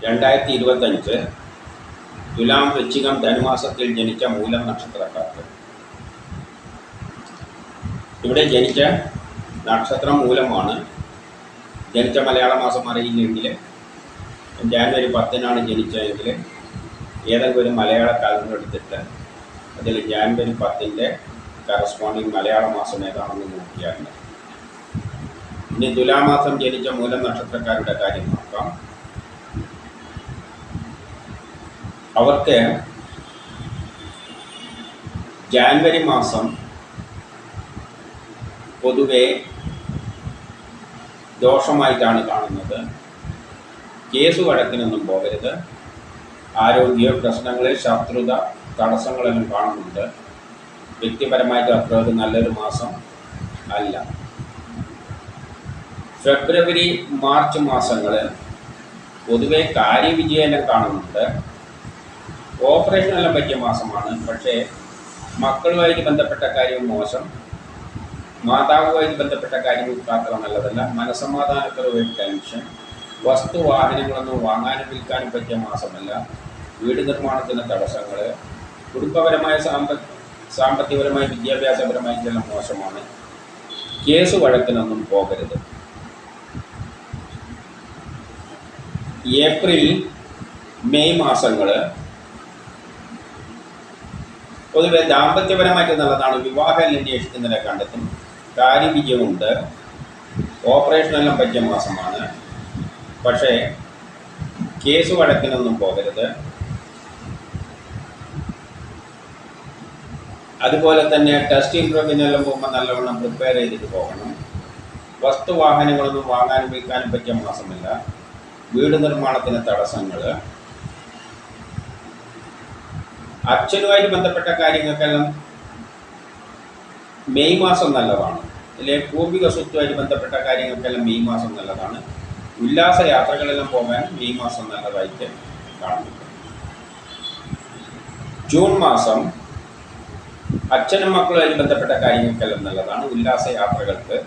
2025 തുലാം വൃശ്ചികം ധനുമാസത്തിൽ ജനിച്ച മൂലം നക്ഷത്രക്കാർക്ക്. ഇവിടെ ജനിച്ച നക്ഷത്രം മൂലമാണ്. ജനിച്ച മലയാള മാസം അറിയില്ലെങ്കിൽ ജാനുവരി 10 ജനിച്ചതെങ്കിൽ ഏതെങ്കിലും ഒരു മലയാള കാലണ്ടർ എടുത്തിട്ട് അതിൽ ജാനുവരി 10 കറസ്പോണ്ടിങ് മലയാള മാസം ഏതാണെന്ന് നോക്കിയാൽ മതി. ഇനി തുലാമാസം ജനിച്ച മൂലം നക്ഷത്രക്കാരുടെ കാര്യം നോക്കാം. അവർക്ക് ജാനുവരി മാസം പൊതുവെ ദോഷമായിട്ടാണ് കാണുന്നത്. കേസ് വഴക്കിനൊന്നും പോകരുത്. ആരോഗ്യ പ്രശ്നങ്ങളിൽ ശത്രുത തടസ്സങ്ങളെല്ലാം കാണുന്നുണ്ട്. വ്യക്തിപരമായിട്ട് അത്ര ഒരു നല്ലൊരു മാസം അല്ല. ഫെബ്രുവരി മാർച്ച് മാസങ്ങൾ പൊതുവെ കാര്യവിജയനം കാണുന്നുണ്ട്. ഓപ്പറേഷനെല്ലാം പറ്റിയ മാസമാണ്. പക്ഷേ മക്കളുമായിട്ട് ബന്ധപ്പെട്ട കാര്യം മോശം, മാതാവുമായിട്ട് ബന്ധപ്പെട്ട കാര്യങ്ങൾക്ക് അത്ര നല്ലതല്ല. മനസ്സമാധാനക്കുറവ്, ടെൻഷൻ, വസ്തുവാഹനങ്ങളൊന്നും വാങ്ങാനും വിൽക്കാനും പറ്റിയ മാസമല്ല. വീട് നിർമ്മാണത്തിന് തടസ്സങ്ങൾ, കുടുംബപരമായ സാമ്പത്തികപരമായ വിദ്യാഭ്യാസപരമായിട്ടെല്ലാം മോശമാണ്. കേസ് വഴക്കിനൊന്നും പോകരുത്. ഏപ്രിൽ മെയ് മാസങ്ങൾ പൊതുവെ ദാമ്പത്യപരമായിട്ട് നല്ലതാണ്. വിവാഹം അന്വേഷിക്കുന്നതിനെ കണ്ടെത്തും. കാര്യവിജയമുണ്ട്. ഓപ്പറേഷനെല്ലാം പറ്റിയ മാസമാണ്. പക്ഷേ കേസ് വഴക്കിനൊന്നും പോകരുത്. അതുപോലെ തന്നെ ടെസ്റ്റ് ഇൻ്റർവ്യൂവിനെല്ലാം പോകുമ്പോൾ നല്ലവണ്ണം പ്രിപ്പയർ ചെയ്തിട്ട് പോകണം. വസ്തുവാഹനങ്ങളൊന്നും വാങ്ങാനും വിൽക്കാനും പറ്റിയ മാസമല്ല. വീട് നിർമ്മാണത്തിന് തടസ്സങ്ങൾ, അച്ഛനുമായിട്ട് ബന്ധപ്പെട്ട കാര്യങ്ങൾക്കെല്ലാം മെയ് മാസം നല്ലതാണ്. അല്ലെങ്കിൽ പൂർവിക സ്വത്തുമായിട്ട് ബന്ധപ്പെട്ട കാര്യങ്ങൾക്കെല്ലാം മെയ് മാസം നല്ലതാണ്. ഉല്ലാസ യാത്രകളെല്ലാം പോകാൻ മെയ് മാസം നല്ലതായിട്ട് കാണുന്നുണ്ട്. ജൂൺ മാസം അച്ഛനും മക്കളുമായിട്ട് ബന്ധപ്പെട്ട കാര്യങ്ങൾക്കെല്ലാം നല്ലതാണ്. ഉല്ലാസ യാത്രകൾക്ക്,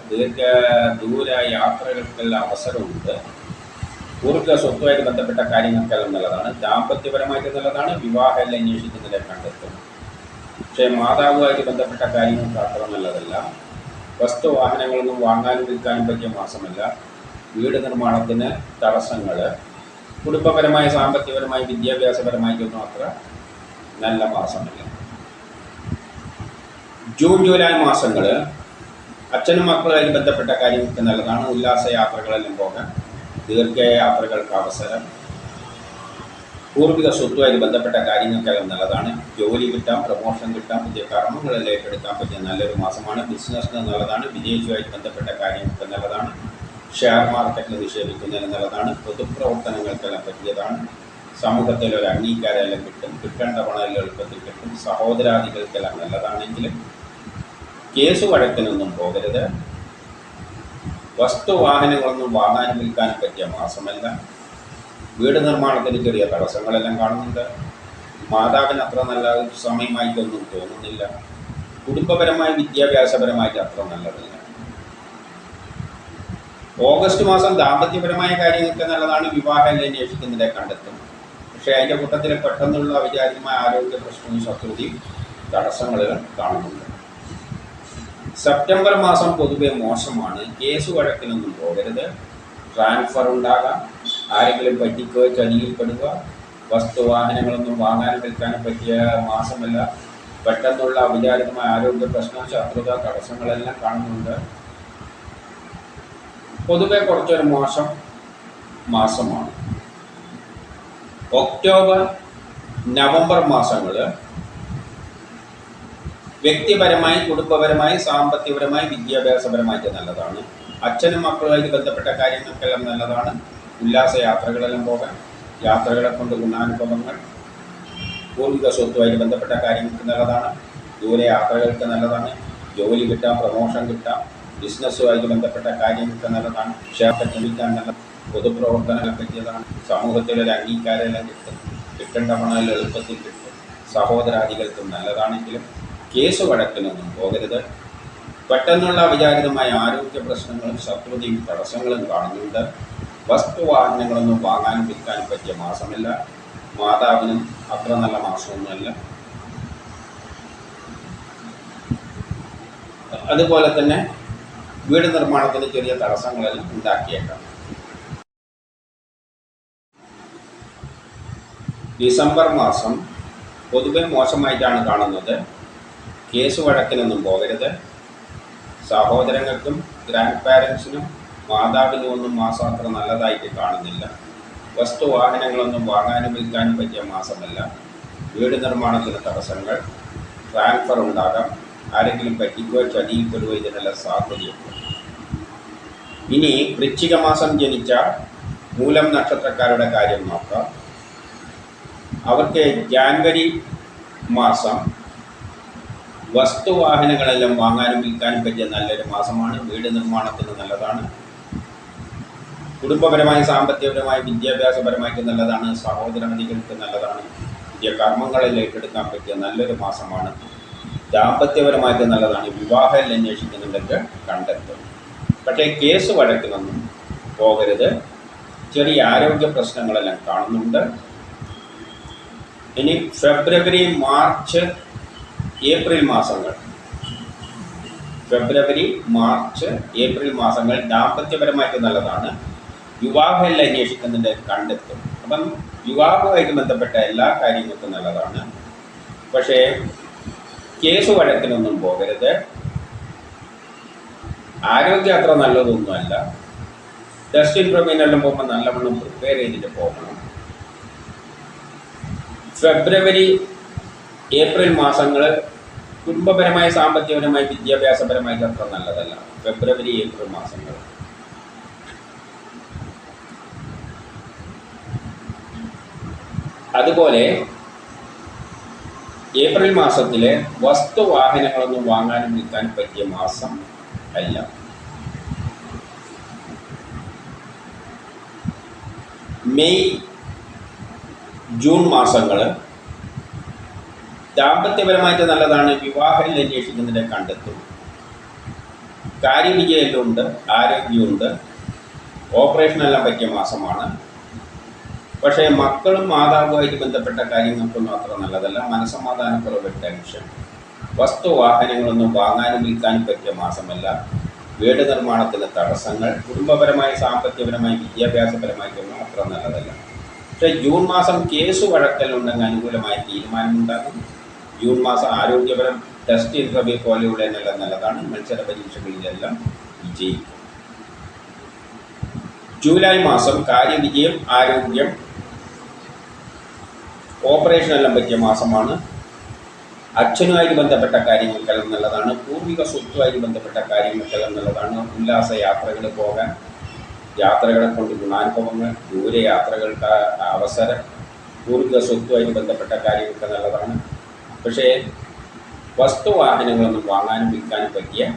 ദൂര യാത്രകൾക്കെല്ലാം അവസരമുണ്ട്. പൂർവിക സ്വത്തുമായിട്ട് ബന്ധപ്പെട്ട കാര്യങ്ങൾക്കെല്ലാം നല്ലതാണ്. ദാമ്പത്യപരമായിട്ട് നല്ലതാണ്. വിവാഹമെല്ലാം അന്വേഷിക്കുന്നതിനെ കണ്ടെത്തും. പക്ഷേ മാതാവുമായിട്ട് ബന്ധപ്പെട്ട കാര്യങ്ങൾക്ക് അത്ര നല്ലതല്ല. വസ്തുവാഹനങ്ങളൊന്നും വാങ്ങാനും വിൽക്കാനും പറ്റിയ മാസമല്ല. വീട് നിർമ്മാണത്തിന് തടസ്സങ്ങൾ, കുടുംബപരമായ സാമ്പത്തികപരമായ വിദ്യാഭ്യാസപരമായിട്ടൊന്നും അത്ര നല്ല മാസമല്ല. ജൂൺ ജൂലൈ മാസങ്ങൾ അച്ഛനും മക്കളുമായിട്ട് ബന്ധപ്പെട്ട കാര്യങ്ങൾക്ക് നല്ലതാണ്. ഉല്ലാസ യാത്രകളെല്ലാം പോകാൻ, ദീർഘയാത്രകൾക്ക് അവസരം, പൂർവിക സ്വത്തുമായിട്ട് ബന്ധപ്പെട്ട കാര്യങ്ങൾക്കെല്ലാം നല്ലതാണ്. ജോലി കിട്ടാം, പ്രമോഷൻ കിട്ടാം, പുതിയ കർമ്മങ്ങളെല്ലാം ഏറ്റെടുക്കാൻ പറ്റിയ നല്ലൊരു മാസമാണ്. ബിസിനസ്സിന് നല്ലതാണ്. വിദേശവുമായിട്ട് ബന്ധപ്പെട്ട കാര്യങ്ങൾക്ക് നല്ലതാണ്. ഷെയർ മാർക്കറ്റിൽ നിക്ഷേപിക്കുന്നതിന് നല്ലതാണ്. പൊതുപ്രവർത്തനങ്ങൾക്കെല്ലാം പറ്റിയതാണ്. സമൂഹത്തിൽ ഒരു അംഗീകാരമെല്ലാം കിട്ടും. കിട്ടേണ്ട പണം എളുപ്പത്തിൽ കിട്ടും. സഹോദരാദികൾക്കെല്ലാം നല്ലതാണെങ്കിലും കേസ് വഴക്കിനൊന്നും പോകരുത്. വസ്തുവാഹനങ്ങളൊന്നും വാങ്ങാനും വിൽക്കാനും പറ്റിയ മാസമല്ല. വീട് നിർമ്മാണത്തിന് ചെറിയ തടസ്സങ്ങളെല്ലാം കാണുന്നുണ്ട്. മാതാവിന് അത്ര നല്ല സമയമായിട്ടൊന്നും തോന്നുന്നില്ല. കുടുംബപരമായ വിദ്യാഭ്യാസപരമായിട്ട് അത്ര നല്ലതല്ല. ഓഗസ്റ്റ് മാസം ദാമ്പത്യപരമായ കാര്യങ്ങൾക്ക് നല്ലതാണ്. വിവാഹം അന്വേഷിക്കുന്നതിനെ കണ്ടെത്തും. പക്ഷേ അതിൻ്റെ കൂട്ടത്തിൽ പെട്ടെന്നുള്ള അവിചാരിതമായ ആരോഗ്യ പ്രശ്നവും ശത്രുതയും തടസ്സങ്ങളും കാണുന്നുണ്ട്. സെപ്റ്റംബർ മാസം പൊതുവെ മോശമാണ്. കേസ് വഴക്കിനൊന്നും പോകരുത്. ട്രാൻസ്ഫർ ഉണ്ടാകാം, ആരെങ്കിലും പറ്റിക്കുകയോ ചതിയിൽപ്പെടുക, വസ്തുവാഹനങ്ങളൊന്നും വാങ്ങാനും വിൽക്കാനും പറ്റിയ മാസമല്ല. പെട്ടെന്നുള്ള അവിചാരിതമായ ആരോഗ്യ പ്രശ്നം, ശത്രുത, തടസ്സങ്ങളെല്ലാം കാണുന്നുണ്ട്. പൊതുവെ കുറച്ചൊരു മോശം മാസമാണ്. ഒക്ടോബർ നവംബർ മാസങ്ങൾ വ്യക്തിപരമായി, കുടുംബപരമായി, സാമ്പത്തികപരമായി, വിദ്യാഭ്യാസപരമായിട്ട് നല്ലതാണ്. അച്ഛനും മക്കളുമായിട്ട് ബന്ധപ്പെട്ട കാര്യങ്ങൾക്കെല്ലാം നല്ലതാണ്. ഉല്ലാസ യാത്രകളെല്ലാം പോകാൻ, യാത്രകളെ കൊണ്ട് ഗുണാനുഭവങ്ങൾ, പൂർവിക സ്വത്തുമായിട്ട് ബന്ധപ്പെട്ട കാര്യങ്ങൾക്ക് നല്ലതാണ്. ദൂരെ യാത്രകൾക്ക് നല്ലതാണ്. ജോലി കിട്ടാം, പ്രമോഷൻ കിട്ടാം. ബിസിനസ്സുമായിട്ട് ബന്ധപ്പെട്ട കാര്യങ്ങൾക്ക് നല്ലതാണ്. ഷെയർ ജീവിക്കാൻ നല്ല പൊതുപ്രവർത്തനങ്ങളെ പറ്റിയതാണ്. സമൂഹത്തിലൊരു അംഗീകാരമെല്ലാം കിട്ടും. കിട്ടേണ്ട പണം എളുപ്പത്തിൽ കിട്ടും. സഹോദരാദികൾക്കും നല്ലതാണെങ്കിലും കേസ് വഴക്കിനൊന്നും പോകരുത്. പെട്ടെന്നുള്ള അവിചാരിതമായ ആരോഗ്യ പ്രശ്നങ്ങളും ശത്രുതയും തടസ്സങ്ങളും കാണുന്നുണ്ട്. വസ്തുവാഹനങ്ങളൊന്നും വാങ്ങാനും വിൽക്കാനും പറ്റിയ മാസമല്ല. മാതാവിനും അത്ര നല്ല മാസമൊന്നുമല്ല. അതുപോലെ തന്നെ വീട് നിർമ്മാണത്തിന് ചെറിയ തടസ്സങ്ങളെല്ലാം ഉണ്ടാക്കിയേക്കാം. ഡിസംബർ മാസം പൊതുവെ മോശമായിട്ടാണ് കാണുന്നത്. കേസ് വഴക്കിനൊന്നും പോകരുത്. സഹോദരങ്ങൾക്കും ഗ്രാൻഡ് പാരൻസിനും മാതാവിനും ഒന്നും മാസം അത്ര നല്ലതായിട്ട് കാണുന്നില്ല. വസ്തുവാഹനങ്ങളൊന്നും വാങ്ങാനും വിൽക്കാനും പറ്റിയ മാസമല്ല. വീട് നിർമ്മാണത്തിന് തടസ്സങ്ങൾ, ട്രാൻസ്ഫർ ഉണ്ടാകാം, ആരെങ്കിലും പറ്റിക്കുകയോ ചതിയിൽപ്പെടുകയോ ഇതിനെല്ലാം സാധ്യതയുണ്ട്. ഇനി വൃശ്ചിക മാസം ജനിച്ച മൂലം നക്ഷത്രക്കാരുടെ കാര്യം നോക്കാം. അവർക്ക് ജാനുവരി മാസം വസ്തുവാഹനങ്ങളെല്ലാം വാങ്ങാനും വിൽക്കാനും പറ്റിയ നല്ലൊരു മാസമാണ്. വീട് നിർമ്മാണത്തിന് നല്ലതാണ്. കുടുംബപരമായി, സാമ്പത്തികപരമായി, വിദ്യാഭ്യാസപരമായിട്ട് നല്ലതാണ്. സഹോദരമതികൾക്ക് നല്ലതാണ്. പുതിയ കർമ്മങ്ങളിൽ ഏറ്റെടുക്കാൻ പറ്റിയ നല്ലൊരു മാസമാണ്. ദാമ്പത്യപരമായിട്ട് നല്ലതാണ്. വിവാഹം അന്വേഷിക്കുന്നുണ്ടെങ്കിൽ കണ്ടെത്തും. പക്ഷേ കേസ് വഴക്കിനൊന്നും പോകരുത്. ചെറിയ ആരോഗ്യ പ്രശ്നങ്ങളെല്ലാം കാണുന്നുണ്ട്. ഇനി ഫെബ്രുവരി, മാർച്ച്, ഏപ്രിൽ മാസങ്ങൾ ദാമ്പത്യപരമായിട്ട് നല്ലതാണ്. വിവാഹം അന്വേഷിക്കുന്നുണ്ട് കണ്ടെത്തും. അപ്പം വിവാഹവുമായിട്ട് ബന്ധപ്പെട്ട എല്ലാ കാര്യങ്ങൾക്കും നല്ലതാണ്. പക്ഷേ കേസ് വഴക്കിനൊന്നും പോകരുത്. ആരോഗ്യം അത്ര നല്ലതൊന്നുമല്ല. ടെസ്റ്റിൻ പ്രമീനെല്ലാം പോകുമ്പോൾ നല്ലവണ്ണം പ്രിപ്പയർ ചെയ്തിട്ട് പോകണം. ഫെബ്രുവരി, ഏപ്രിൽ മാസങ്ങൾ കുടുംബപരമായി, സാമ്പത്തികപരമായി, വിദ്യാഭ്യാസപരമായിട്ട് അത്ര നല്ലതല്ല. ഫെബ്രുവരി, ഏപ്രിൽ മാസങ്ങൾ. അതുപോലെ ഏപ്രിൽ മാസത്തിലെ വസ്തുവാഹനങ്ങളൊന്നും വാങ്ങാനും വിൽക്കാനും പറ്റിയ മാസം അല്ല. മെയ്, ജൂൺ മാസങ്ങൾ ദാമ്പത്യപരമായിട്ട് നല്ലതാണ്. വിവാഹം അന്വേഷിക്കുന്നതിനെ കണ്ടെത്തും. കാര്യവിജയമെല്ലാം ഉണ്ട്, ആരോഗ്യമുണ്ട്, ഓപ്പറേഷനെല്ലാം പറ്റിയ മാസമാണ്. പക്ഷേ മക്കളും മാതാവുമായിട്ട് ബന്ധപ്പെട്ട കാര്യങ്ങൾക്കൊന്നും അത്ര നല്ലതല്ല. മനസ്സമാധാനക്കുറവ്, ടെൻഷൻ. വസ്തുവാഹനങ്ങളൊന്നും വാങ്ങാനും വിൽക്കാനും പറ്റിയ മാസമല്ല. വീട് നിർമ്മാണത്തിന് തടസ്സങ്ങൾ, കുടുംബപരമായി, സാമ്പത്തികപരമായി, വിദ്യാഭ്യാസപരമായിട്ടൊന്നും അത്ര നല്ലതല്ല. പക്ഷേ ജൂൺ മാസം കേസ് വഴക്കലുണ്ടെങ്കിൽ അനുകൂലമായ തീരുമാനമുണ്ടാകും. ജൂൺ മാസം ആരോഗ്യപരം, ടെസ്റ്റ് ഇൻ്റർവ്യൂ പോലെയുള്ള നല്ലതാണ്. മത്സര പരീക്ഷകളിലെല്ലാം വിജയിക്കും. ജൂലൈ മാസം കാര്യവിജയം, ആരോഗ്യം, ഓപ്പറേഷനെല്ലാം പറ്റിയ മാസമാണ്. അച്ഛനുമായിട്ട് ബന്ധപ്പെട്ട കാര്യങ്ങൾക്കെല്ലാം നല്ലതാണ്. പൂർവിക സ്വത്തുമായിട്ട് ബന്ധപ്പെട്ട കാര്യങ്ങൾക്കെല്ലാം നല്ലതാണ്. ഉല്ലാസ യാത്രകൾ പോകാൻ, യാത്രകളെ കൊണ്ട് ഗുണാനുഭവങ്ങൾ, ദൂരയാത്രകൾക്ക് അവസരം, പൂർവിക സ്വത്തുമായിട്ട് ബന്ധപ്പെട്ട കാര്യങ്ങൾക്ക് നല്ലതാണ്. പക്ഷേ വസ്തുവാഹനങ്ങളൊന്നും വാങ്ങാനും വിൽക്കാനും പറ്റിയ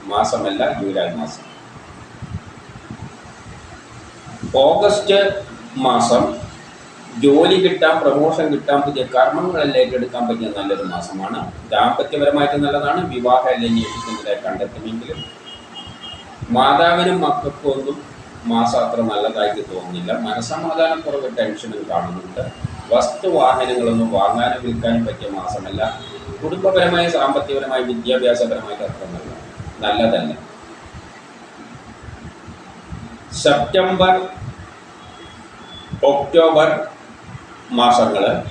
മാസമല്ല ജൂലൈ മാസം. ഓഗസ്റ്റ് മാസം ജോലി കിട്ടാൻ, പ്രമോഷൻ കിട്ടാൻ, പുതിയ കർമ്മങ്ങളെല്ലാം ഏറ്റെടുക്കാൻ പറ്റിയ നല്ലൊരു മാസമാണ്. ദാമ്പത്യപരമായിട്ട് നല്ലതാണ്. വിവാഹം അന്വേഷിക്കുന്നതിനെ കണ്ടെത്തുമെങ്കിലും മാതാവിനും മക്കൾക്കും ഒന്നും മാസം അത്ര നല്ലതായിട്ട് തോന്നുന്നില്ല. മനസ്സമാധാനക്കുറവ്, ടെൻഷനും കാണുന്നുണ്ട്. വസ്തുവാഹനങ്ങളൊന്നും വാങ്ങാനും വിൽക്കാനും പറ്റിയ മാസമല്ല. കുടുംബപരമായി, സാമ്പത്തികപരമായി, വിദ്യാഭ്യാസപരമായിട്ട് അത്ര നല്ലതല്ല. സെപ്റ്റംബർ, ഒക്ടോബർ മാസങ്ങൾ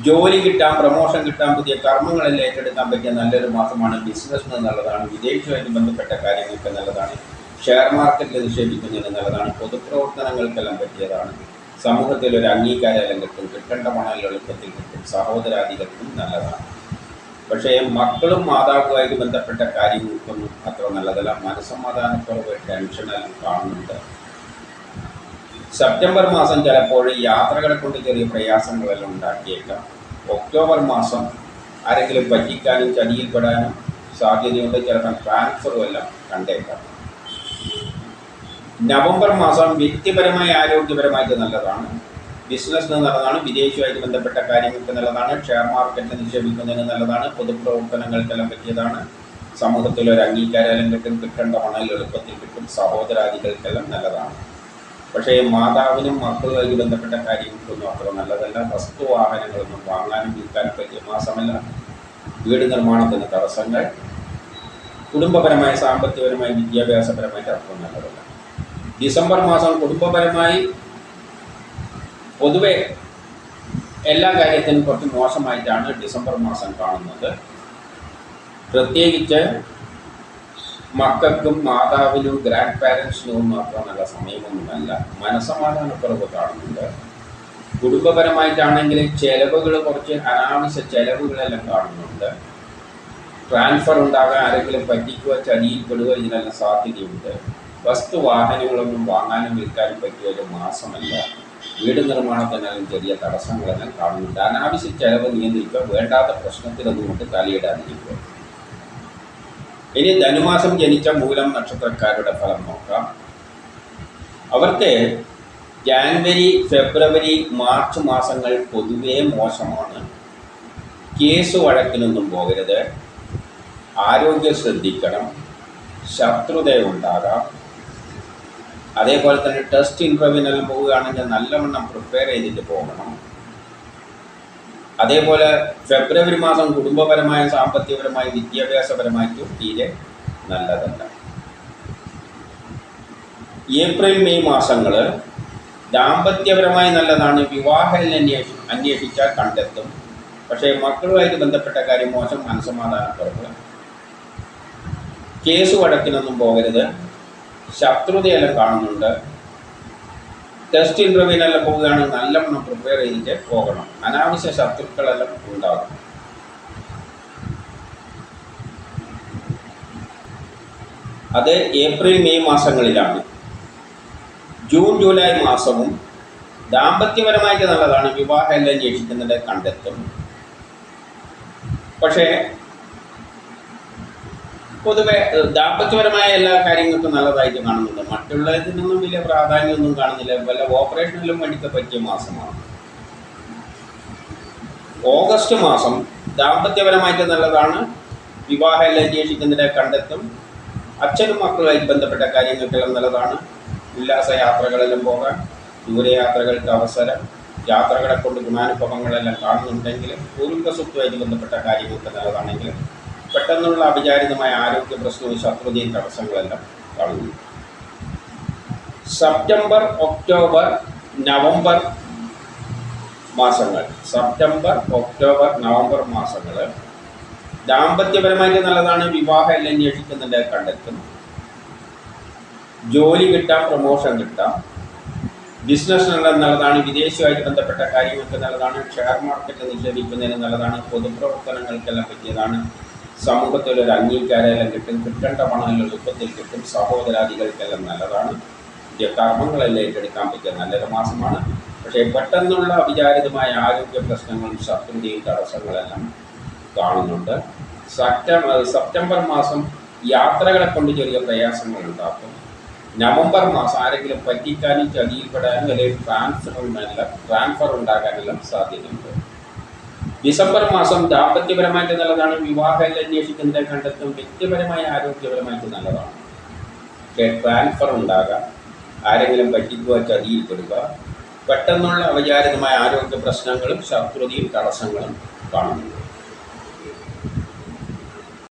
ജോലി കിട്ടാൻ, പ്രമോഷൻ കിട്ടാൻ, പുതിയ കർമ്മങ്ങളെല്ലാം ഏറ്റെടുക്കാൻ പറ്റിയ നല്ലൊരു മാസമാണ്. ബിസിനസ്സിന് നല്ലതാണ്. വിദേശവുമായിട്ട് ബന്ധപ്പെട്ട കാര്യങ്ങൾക്ക് നല്ലതാണ്. ഷെയർ മാർക്കറ്റിൽ നിക്ഷേപിക്കുന്നതിന് നല്ലതാണ്. പൊതുപ്രവർത്തനങ്ങൾക്കെല്ലാം പറ്റിയതാണ്. സമൂഹത്തിൽ ഒരു അംഗീകാരം കിട്ടും. കിട്ടേണ്ട പണം എളുപ്പത്തിൽ കിട്ടും. സഹോദരാദികൾക്കും നല്ലതാണ്. പക്ഷേ മക്കളും മാതാവുമായിട്ട് ബന്ധപ്പെട്ട കാര്യങ്ങൾക്കൊന്നും അത്ര നല്ലതല്ല. മനസ്സമാധാനക്കുറവ്, ടെൻഷനെല്ലാം കാണുന്നുണ്ട്. സെപ്റ്റംബർ മാസം ചിലപ്പോൾ യാത്രകളെ കൊണ്ട് ചെറിയ പ്രയാസങ്ങളെല്ലാം ഉണ്ടാക്കിയേക്കാം. ഒക്ടോബർ മാസം ആരെങ്കിലും പറ്റിക്കാനും ചതിയിൽപ്പെടാനും സാധ്യതയുണ്ട്. ചിലപ്പോൾ ട്രാൻസ്ഫറും എല്ലാം കണ്ടേക്കാം. നവംബർ മാസം വ്യക്തിപരമായി, ആരോഗ്യപരമായിട്ട് നല്ലതാണ്. ബിസിനസ്സിന് നല്ലതാണ്. വിദേശവുമായിട്ട് ബന്ധപ്പെട്ട കാര്യങ്ങൾക്ക് നല്ലതാണ്. ഷെയർ മാർക്കറ്റിൽ നിക്ഷേപിക്കുന്നതിന് നല്ലതാണ്. പൊതുപ്രവർത്തനങ്ങൾക്കെല്ലാം പറ്റിയതാണ്. സമൂഹത്തിൽ ഒരു അംഗീകാരം കിട്ടും, കിട്ടേണ്ട പണം എളുപ്പത്തിൽ കിട്ടും, സഹോദരാദികൾക്കെല്ലാം നല്ലതാണ്. പക്ഷേ മാതാവിനും മക്കളുമായി ബന്ധപ്പെട്ട കാര്യങ്ങൾക്കൊന്നും അത്ര നല്ലതല്ല. വസ്തുവാഹനങ്ങളൊന്നും വാങ്ങാനും വിൽക്കാനും പറ്റിയ മാസമല്ല. വീട് നിർമ്മാണത്തിന് തടസ്സങ്ങൾ, കുടുംബപരമായി, സാമ്പത്തികപരമായി, വിദ്യാഭ്യാസപരമായിട്ട് അത്ര നല്ലതല്ല. ഡിസംബർ മാസം കുടുംബപരമായി പൊതുവെ എല്ലാ കാര്യത്തിനും കുറച്ച് മോശമായിട്ടാണ് ഡിസംബർ മാസം കാണുന്നത്. പ്രത്യേകിച്ച് മക്കൾക്കും മാതാവിനും ഗ്രാൻഡ് പാരൻസിനും മാത്രം നല്ല സമയമൊന്നുമല്ല. മനസ്സമാധാനക്കുറവ് കാണുന്നുണ്ട്. കുടുംബപരമായിട്ടാണെങ്കിൽ ചിലവുകൾ, കുറച്ച് അനാവശ്യ ചിലവുകളെല്ലാം കാണുന്നുണ്ട്. ട്രാൻസ്ഫർ ഉണ്ടാകാൻ, ആരെങ്കിലും പറ്റിക്കുക, ചതിയിൽപ്പെടുക, ഇതിനെല്ലാം സാധ്യതയുണ്ട്. വസ്തുവാഹനങ്ങളൊന്നും വാങ്ങാനും വിൽക്കാനും പറ്റിയ ഒരു മാസമല്ല. വീട് നിർമ്മാണത്തിനെല്ലാം ചെറിയ തടസ്സങ്ങളെല്ലാം കാണുന്നുണ്ട്. അനാവശ്യ ചിലവ് നിയന്ത്രിക്കുക, വേണ്ടാത്ത പ്രശ്നത്തിലൊന്നും കൊണ്ട് തലയിടാതിരിക്കുക. ഇനി ധനുമാസം ജനിച്ച മൂലം നക്ഷത്രക്കാരുടെ ഫലം നോക്കാം. അവർക്ക് ജാനുവരി, ഫെബ്രുവരി, മാർച്ച് മാസങ്ങൾ പൊതുവേ മോശമാണ്. കേസ് വഴക്കിനൊന്നും പോകരുത്. ആരോഗ്യം ശ്രദ്ധിക്കണം. ശത്രുതയുണ്ടാകാം. അതേപോലെ തന്നെ ടെസ്റ്റ് ഇൻ്റർവ്യൂവിനെല്ലാം പോവുകയാണെങ്കിൽ നല്ലവണ്ണം പ്രിപ്പയർ ചെയ്തിട്ട് പോകണം. അതേപോലെ ഫെബ്രുവരി മാസം കുടുംബപരമായ, സാമ്പത്തികപരമായി, വിദ്യാഭ്യാസപരമായിട്ടും തീരെ നല്ലതല്ല. ഏപ്രിൽ, മെയ് മാസങ്ങൾ ദാമ്പത്യപരമായി നല്ലതാണ്. വിവാഹം അന്വേഷിച്ചാൽ കണ്ടെത്തും. പക്ഷേ മക്കളുമായിട്ട് ബന്ധപ്പെട്ട കാര്യം മോശം. മനസ്സമാധാനക്കുറവ്. കേസ് വഴക്കിനൊന്നും പോകരുത്. ശത്രുതയെല്ലാം കാണുന്നുണ്ട്. ടെസ്റ്റ് ഇൻ്റർവ്യൂവിനെല്ലാം പോവുകയാണെങ്കിൽ നല്ലവണ്ണം പ്രിപ്പയർ ചെയ്തിട്ട് പോകണം. അനാവശ്യ ശത്രുക്കളെല്ലാം ഉണ്ടാകും. അത് ഏപ്രിൽ, മെയ് മാസങ്ങളിലാണ്. ജൂൺ, ജൂലൈ മാസവും ദാമ്പത്യപരമായിട്ട് നല്ലതാണ്. വിവാഹം എല്ലാം അന്വേഷിക്കുന്നുണ്ട്, കണ്ടെത്തും. പക്ഷേ പൊതുവെ ദാമ്പത്യപരമായ എല്ലാ കാര്യങ്ങൾക്കും നല്ലതായിട്ട് കാണുന്നുണ്ട്. മറ്റുള്ളതിനൊന്നും വലിയ പ്രാധാന്യമൊന്നും കാണുന്നില്ല. വല്ല ഓപ്പറേഷനിലും വേണ്ടിയിട്ട് പറ്റിയ മാസമാണ്. ഓഗസ്റ്റ് മാസം ദാമ്പത്യപരമായിട്ട് നല്ലതാണ്. വിവാഹം എല്ലാം അന്വേഷിക്കുന്നതിനെ കണ്ടെത്തും. അച്ഛനും മക്കളുമായി ബന്ധപ്പെട്ട കാര്യങ്ങൾക്കെല്ലാം നല്ലതാണ്. ഉല്ലാസ യാത്രകളെല്ലാം പോകാൻ, ദൂരയാത്രകൾക്ക് അവസരം, യാത്രകളെ കൊണ്ട് ഗുണാനുഭവങ്ങളെല്ലാം കാണുന്നുണ്ടെങ്കിൽ, പൂർവിക സ്വത്തുമായിട്ട് ബന്ധപ്പെട്ട കാര്യങ്ങൾക്ക് നല്ലതാണെങ്കിൽ, പെട്ടെന്നുള്ള അവിചാരിതമായ ആരോഗ്യ പ്രശ്നവും ശത്രുതയും തടസ്സങ്ങളെല്ലാം കാണുന്നു. സെപ്റ്റംബർ, ഒക്ടോബർ, നവംബർ മാസങ്ങൾ ദാമ്പത്യപരമായിട്ട് നല്ലതാണ്. വിവാഹം എല്ലാം അന്വേഷിക്കുന്നുണ്ട്, കണ്ടെത്തും. ജോലി കിട്ടാം, പ്രൊമോഷൻ കിട്ടാം. ബിസിനസ്സിനെല്ലാം നല്ലതാണ്. വിദേശവുമായിട്ട് ബന്ധപ്പെട്ട കാര്യങ്ങൾക്ക് നല്ലതാണ്. ഷെയർ മാർക്കറ്റ് നിക്ഷേപിക്കുന്നതിന് നല്ലതാണ്. പൊതുപ്രവർത്തനങ്ങൾക്കെല്ലാം പറ്റിയതാണ്. സമൂഹത്തിലൊരു അംഗീകാരമെല്ലാം കിട്ടും. കിട്ടേണ്ട പണം എളുപ്പത്തിൽ കിട്ടും. സഹോദരാദികൾക്കെല്ലാം നല്ലതാണ്. കർമ്മങ്ങളെല്ലാം ഏറ്റെടുക്കാൻ പറ്റിയ നല്ലൊരു മാസമാണ്. പക്ഷേ പെട്ടെന്നുള്ള അവിചാരിതമായ ആരോഗ്യ പ്രശ്നങ്ങളും ശത്രുതയും തടസ്സങ്ങളെല്ലാം കാണുന്നുണ്ട്. സെപ്റ്റംബർ മാസം യാത്രകളെ കൊണ്ട് ചെറിയ പ്രയാസങ്ങൾ ഉണ്ടാക്കും. നവംബർ മാസം ആരെങ്കിലും പറ്റിക്കാനും ചതിയിൽപ്പെടാനും അല്ലെങ്കിൽ ട്രാൻസ്ഫർ ഉണ്ടാകാനെല്ലാം സാധ്യതയുണ്ട്. ഡിസംബർ മാസം ദാമ്പത്യപരമായിട്ട് നല്ലതാണ്. വിവാഹം എല്ലാം അന്വേഷിക്കുന്നതിനെ കണ്ടെത്തും. വ്യക്തിപരമായ, ആരോഗ്യപരമായിട്ട് നല്ലതാണ്. പക്ഷേ ട്രാൻസ്ഫർ ഉണ്ടാകാം. ആരെങ്കിലും പറ്റിക്കുക, ചതിയിൽപ്പെടുക, പെട്ടെന്നുള്ള അവിചാരിതമായ ആരോഗ്യ പ്രശ്നങ്ങളും ശത്രുതയും തടസ്സങ്ങളും കാണുന്നു.